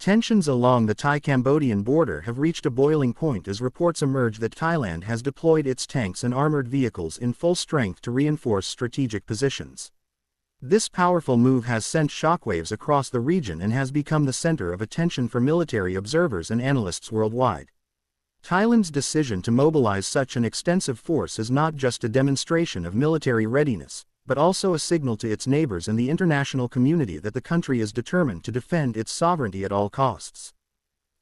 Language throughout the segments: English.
Tensions along the Thai-Cambodian border have reached a boiling point as reports emerge that Thailand has deployed its tanks and armored vehicles in full strength to reinforce strategic positions. This powerful move has sent shockwaves across the region and has become the center of attention for military observers and analysts worldwide. Thailand's decision to mobilize such an extensive force is not just a demonstration of military readiness, but also a signal to its neighbors and the international community that the country is determined to defend its sovereignty at all costs.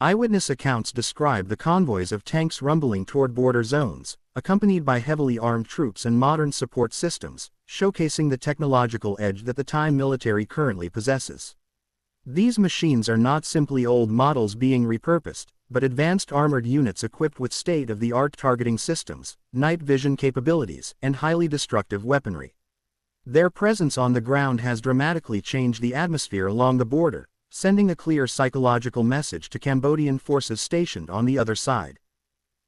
Eyewitness accounts describe the convoys of tanks rumbling toward border zones, accompanied by heavily armed troops and modern support systems, showcasing the technological edge that the Thai military currently possesses. These machines are not simply old models being repurposed, but advanced armored units equipped with state-of-the-art targeting systems, night vision capabilities, and highly destructive weaponry. Their presence on the ground has dramatically changed the atmosphere along the border, sending a clear psychological message to Cambodian forces stationed on the other side.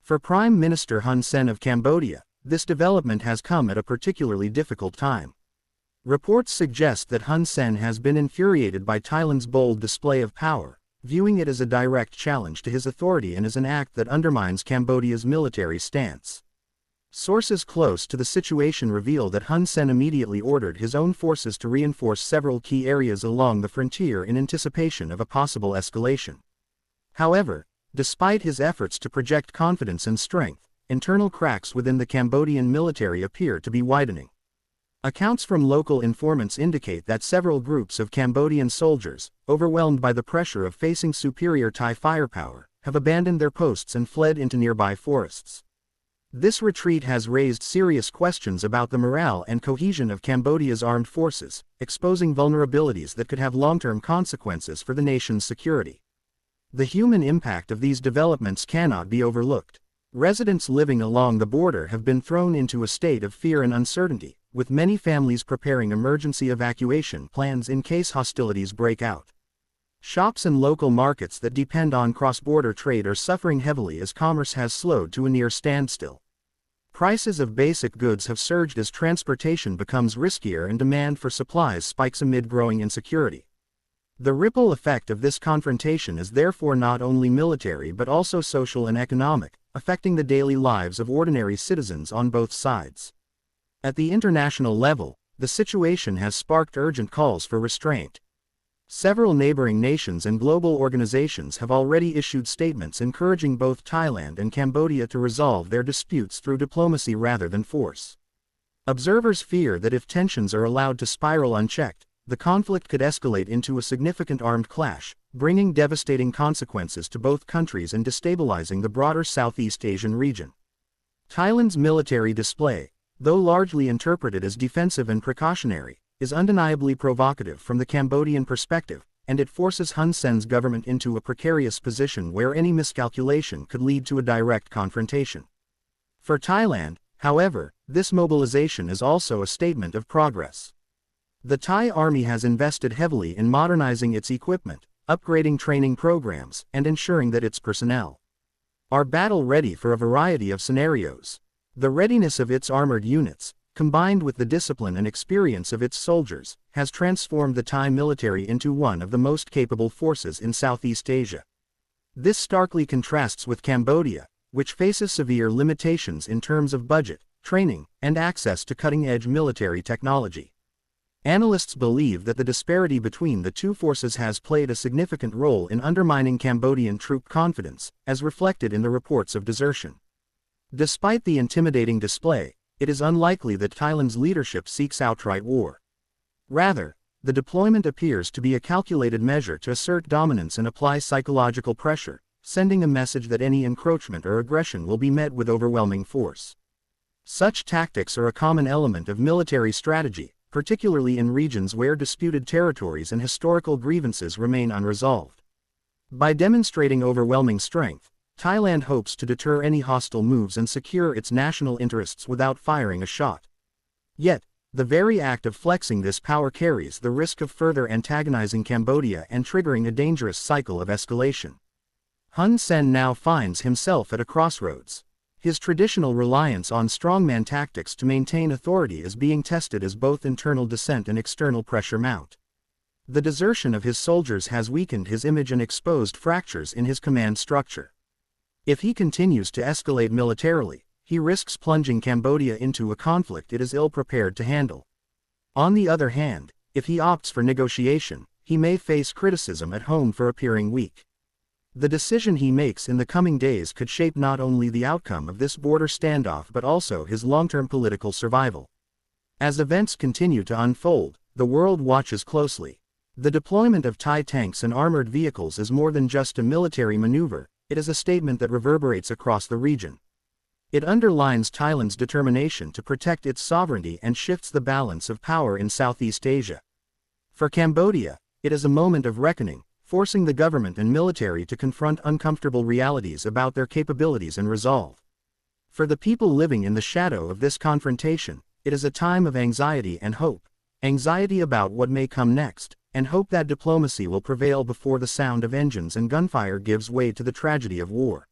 For Prime Minister Hun Sen of Cambodia, this development has come at a particularly difficult time. Reports suggest that Hun Sen has been infuriated by Thailand's bold display of power, viewing it as a direct challenge to his authority and as an act that undermines Cambodia's military stance. Sources close to the situation reveal that Hun Sen immediately ordered his own forces to reinforce several key areas along the frontier in anticipation of a possible escalation. However, despite his efforts to project confidence and strength, internal cracks within the Cambodian military appear to be widening. Accounts from local informants indicate that several groups of Cambodian soldiers, overwhelmed by the pressure of facing superior Thai firepower, have abandoned their posts and fled into nearby forests. This retreat has raised serious questions about the morale and cohesion of Cambodia's armed forces, exposing vulnerabilities that could have long-term consequences for the nation's security. The human impact of these developments cannot be overlooked. Residents living along the border have been thrown into a state of fear and uncertainty, with many families preparing emergency evacuation plans in case hostilities break out. Shops and local markets that depend on cross-border trade are suffering heavily as commerce has slowed to a near standstill. Prices of basic goods have surged as transportation becomes riskier and demand for supplies spikes amid growing insecurity. The ripple effect of this confrontation is therefore not only military but also social and economic, affecting the daily lives of ordinary citizens on both sides. At the international level, the situation has sparked urgent calls for restraint. Several neighboring nations and global organizations have already issued statements encouraging both Thailand and Cambodia to resolve their disputes through diplomacy rather than force. Observers fear that if tensions are allowed to spiral unchecked, the conflict could escalate into a significant armed clash, bringing devastating consequences to both countries and destabilizing the broader Southeast Asian region. Thailand's military display, though largely interpreted as defensive and precautionary, is undeniably provocative from the Cambodian perspective, and it forces Hun Sen's government into a precarious position where any miscalculation could lead to a direct confrontation. For Thailand, however, this mobilization is also a statement of progress. The Thai army has invested heavily in modernizing its equipment, upgrading training programs, and ensuring that its personnel are battle-ready for a variety of scenarios. The readiness of its armored units, combined with the discipline and experience of its soldiers, has transformed the Thai military into one of the most capable forces in Southeast Asia. This starkly contrasts with Cambodia, which faces severe limitations in terms of budget, training, and access to cutting-edge military technology. Analysts believe that the disparity between the two forces has played a significant role in undermining Cambodian troop confidence, as reflected in the reports of desertion. Despite the intimidating display, it is unlikely that Thailand's leadership seeks outright war. Rather, the deployment appears to be a calculated measure to assert dominance and apply psychological pressure, sending a message that any encroachment or aggression will be met with overwhelming force. Such tactics are a common element of military strategy, particularly in regions where disputed territories and historical grievances remain unresolved. By demonstrating overwhelming strength, Thailand hopes to deter any hostile moves and secure its national interests without firing a shot. Yet, the very act of flexing this power carries the risk of further antagonizing Cambodia and triggering a dangerous cycle of escalation. Hun Sen now finds himself at a crossroads. His traditional reliance on strongman tactics to maintain authority is being tested as both internal dissent and external pressure mount. The desertion of his soldiers has weakened his image and exposed fractures in his command structure. If he continues to escalate militarily, he risks plunging Cambodia into a conflict it is ill-prepared to handle. On the other hand, if he opts for negotiation, he may face criticism at home for appearing weak. The decision he makes in the coming days could shape not only the outcome of this border standoff but also his long-term political survival. As events continue to unfold, the world watches closely. The deployment of Thai tanks and armored vehicles is more than just a military maneuver, it is a statement that reverberates across the region. It underlines Thailand's determination to protect its sovereignty and shifts the balance of power in Southeast Asia. For Cambodia, it is a moment of reckoning, forcing the government and military to confront uncomfortable realities about their capabilities and resolve. For the people living in the shadow of this confrontation, it is a time of anxiety and hope, anxiety about what may come next, and hope that diplomacy will prevail before the sound of engines and gunfire gives way to the tragedy of war.